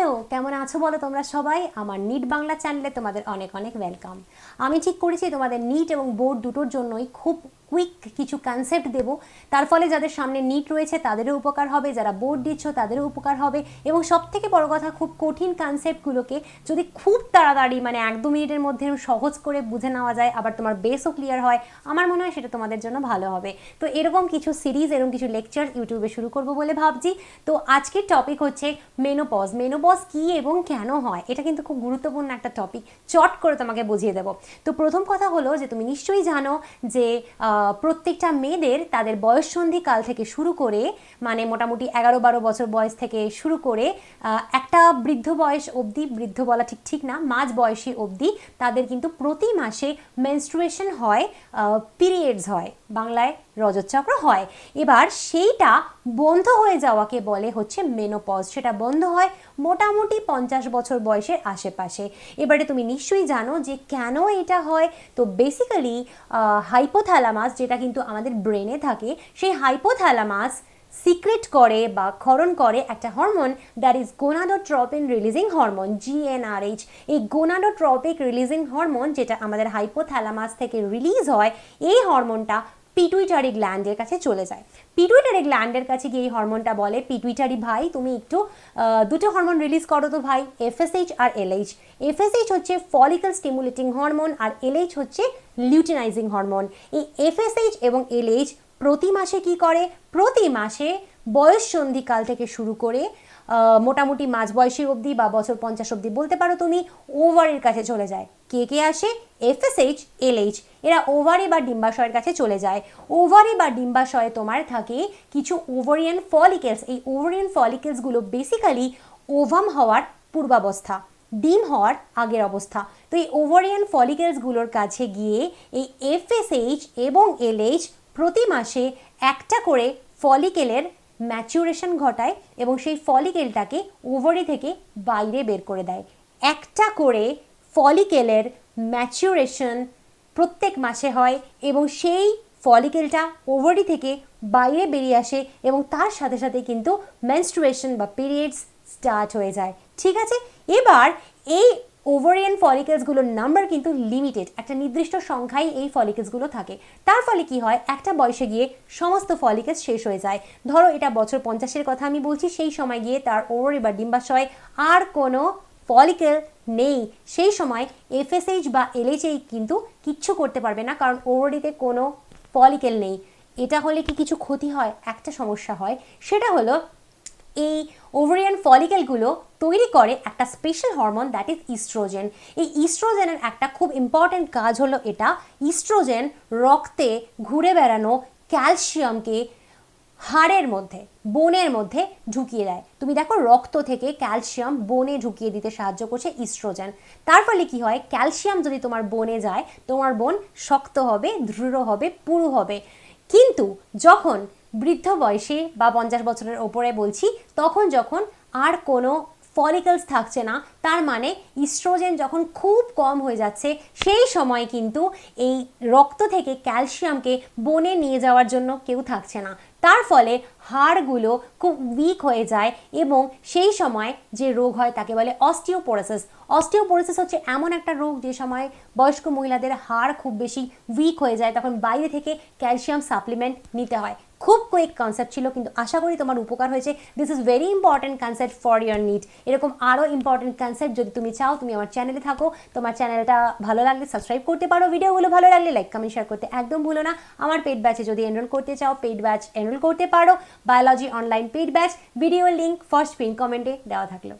Hello, কেমন আছো বলো তোমরা সবাই? আমার নিট বাংলা চ্যানেলে তোমাদের অনেক অনেক ওয়েলকাম। আমি ঠিক করেছি তোমাদের নিট এবং বোর্ড দুটোর জন্যই খুব কুইক কিছু কনসেপ্ট দেবো। তার ফলে যাদের সামনে নিট রয়েছে তাদেরও উপকার হবে, যারা বোর্ড দিচ্ছ তাদেরও উপকার হবে। এবং সবথেকে বড় কথা, খুব কঠিন কনসেপ্টগুলোকে যদি খুব তাড়াতাড়ি মানে 1-2 মিনিটের মধ্যে সহজ করে বুঝে নেওয়া যায়, আবার তোমার বেসও ক্লিয়ার হয়, আমার মনে হয় সেটা তোমাদের জন্য ভালো হবে। তো এরকম কিছু সিরিজ, এরকম কিছু লেকচার ইউটিউবে শুরু করবো বলে ভাবছি। তো আজকের টপিক হচ্ছে মেনোপজ। মেনোপজ কী এবং কেন হয়, এটা কিন্তু খুব গুরুত্বপূর্ণ একটা টপিক। চট করে তোমাকে বুঝিয়ে দেবো। তো প্রথম কথা হলো যে তুমি নিশ্চয়ই জানো যে প্রত্যেকটা মেয়েদের তাদের বয়ঃসন্ধি কাল থেকে শুরু করে, মানে মোটামুটি 11-12 বছর বয়স থেকে শুরু করে একটা বৃদ্ধ বয়স অবধি, বৃদ্ধ বলা ঠিক না, মাঝ বয়সী অবধি তাদের কিন্তু প্রতি মাসে মেনস্ট্রুয়েশন হয়, পিরিয়ডস হয়, বাংলায় রজতচক্র হয়। এবার সেইটা বন্ধ হয়ে যাওয়াকে বলে হচ্ছে মেনোপজ। সেটা বন্ধ হয় মোটামুটি 50 বছর বয়সের আশেপাশে। এবারে তুমি নিশ্চয়ই জানো যে কেন এটা হয়। তো বেসিক্যালি হাইপোথ্যালামাস, যেটা কিন্তু আমাদের ব্রেনে থাকে, সেই হাইপোথ্যালামাস সিক্রেট করে বা ক্ষরণ করে একটা hormone, that is gonadotropin releasing hormone, GnRH। এই গোনাডোট্রপিক রিলিজিং হরমোন যেটা আমাদের হাইপোথ্যালামাস থেকে রিলিজ হয়, এই হরমোনটা পিটুইটারি গ্ল্যান্ডের কাছে চলে যায়। পিটুইটারি গ্ল্যান্ডের কাছে গিয়ে এই হরমোনটা বলে, পিটুইটারি ভাই তুমি একটু দুটো হরমোন রিলিজ করো তো ভাই, FSH আর LH। FSH হচ্ছে ফলিকল স্টিমুলেটিং হরমোন আর LH হচ্ছে লিউটিনাইজিং হরমোন। এই FSH এবং LH প্রতি মাসে কি করে, প্রতি মাসে বয়ঃসন্ধিকাল থেকে শুরু করে মোটামুটি মাঝ বয়সী অবধি বা বছর 50 অবধি বলতে পারো তুমি, ওভারের কাছে চলে যায়। কে কে আসে? FSH, LH। এরা ওভারি বা ডিম্বাশয়ের কাছে চলে যায়। ওভারি বা ডিম্বাশয়ে তোমার থাকে কিছু ওভারিয়ান ফলিকেলস। এই ওভারিয়ান ফলিকেলসগুলো বেসিক্যালি ওভাম হওয়ার পূর্বাবস্থা, ডিম হওয়ার আগের অবস্থা। তো এই ওভারিয়ান ফলিকেলসগুলোর কাছে গিয়ে এই FSH এবং LH প্রতি মাসে একটা করে ফলিকেলের ম্যাচুরেশন ঘটায় এবং সেই ফলিকেলটাকে ওভারি থেকে বাইরে বের করে দেয়। একটা করে ফলিকেলের ম্যাচুরেশন প্রত্যেক মাসে হয় এবং সেই ফলিকেলটা ওভারি থেকে বাইরে বেরিয়ে আসে এবং তার সাথে সাথে কিন্তু মেনস্ট্রুয়েশন বা পিরিয়ডস স্টার্ট হয়ে যায়। ঠিক আছে, এবার এই ওভারিয়ান ফলিকেলসগুলোর নাম্বার কিন্তু লিমিটেড, একটা নির্দিষ্ট সংখ্যায় এই ফলিকেলসগুলো থাকে। তার ফলে কি হয়, একটা বয়সে গিয়ে সমস্ত ফলিকেলস শেষ হয়ে যায়। ধরো এটা বছর 50-এর কথা আমি বলছি, সেই সময় গিয়ে তার ওভারি বা ডিম্বাশয় আর কোনো ফলিকেল নেই। সেই সময় FSH বা LH কিন্তু কিচ্ছু করতে পারবে না, কারণ ওভারিতে কোনো ফলিকেল নেই। এটা হলে কি কিছু ক্ষতি হয়? একটা সমস্যা হয়, সেটা হলো এই ওভারিয়ান ফলিকেলগুলো তৈরি করে একটা special hormone, that is oestrogen. এই ইস্ট্রোজেনের একটা খুব ইম্পর্টেন্ট কাজ হলো এটা, ইস্ট্রোজেন রক্তে ঘুরে বেড়ানো ক্যালসিয়ামকে হাড়ের মধ্যে, বোনের মধ্যে ঢুকিয়ে দেয়। তুমি দেখো রক্ত থেকে ক্যালসিয়াম বোনে ঢুকিয়ে দিতে সাহায্য করছে ইস্ট্রোজেন। তার ফলে কি হয়, ক্যালসিয়াম যদি তোমার বোনে যায়, তোমার বোন শক্ত হবে, দৃঢ় হবে, পুরু হবে। কিন্তু যখন বৃদ্ধ বয়সে বা 50 বছরের ওপরে বলছি, তখন যখন আর কোনো ফলিকলস থাকছে না, তার মানে ইস্ট্রোজেন যখন খুব কম হয়ে যাচ্ছে, সেই সময় কিন্তু এই রক্ত থেকে ক্যালসিয়ামকে বনে নিয়ে যাওয়ার জন্য কেউ থাকছে না। তার ফলে হাড়গুলো খুব উইক হয়ে যায় এবং সেই সময় যে রোগ হয় তাকে বলে অস্টিওপোরোসিস। অস্টিওপোরোসিস হচ্ছে এমন একটা রোগ যে সময় বয়স্ক মহিলাদের হাড় খুব বেশি উইক হয়ে যায়, তখন বাইরে থেকে ক্যালসিয়াম সাপ্লিমেন্ট নিতে হয়। খুব কুইক কনসেপ্ট ছিল, কিন্তু আশা করি তোমার উপকার হয়েছে। This is very important concept for year need. এরকম আরও ইম্পর্টেন্ট কনসেপ্ট যদি তুমি চাও, তুমি আমার চ্যানেলে থাকো। তোমার চ্যানেলটা ভালো লাগলে সাবস্ক্রাইব করতে পারো, ভিডিওগুলো ভালো লাগলে লাইক কমেন্ট শেয়ার করতে একদম ভুলো না। আমার পেড ব্যাচে যদি এনরোল করতে চাও, পেড ব্যাচ এনরোল করতে পারো। Biology online paid batch, video link first pin কমেন্টে দেওয়া থাকলো।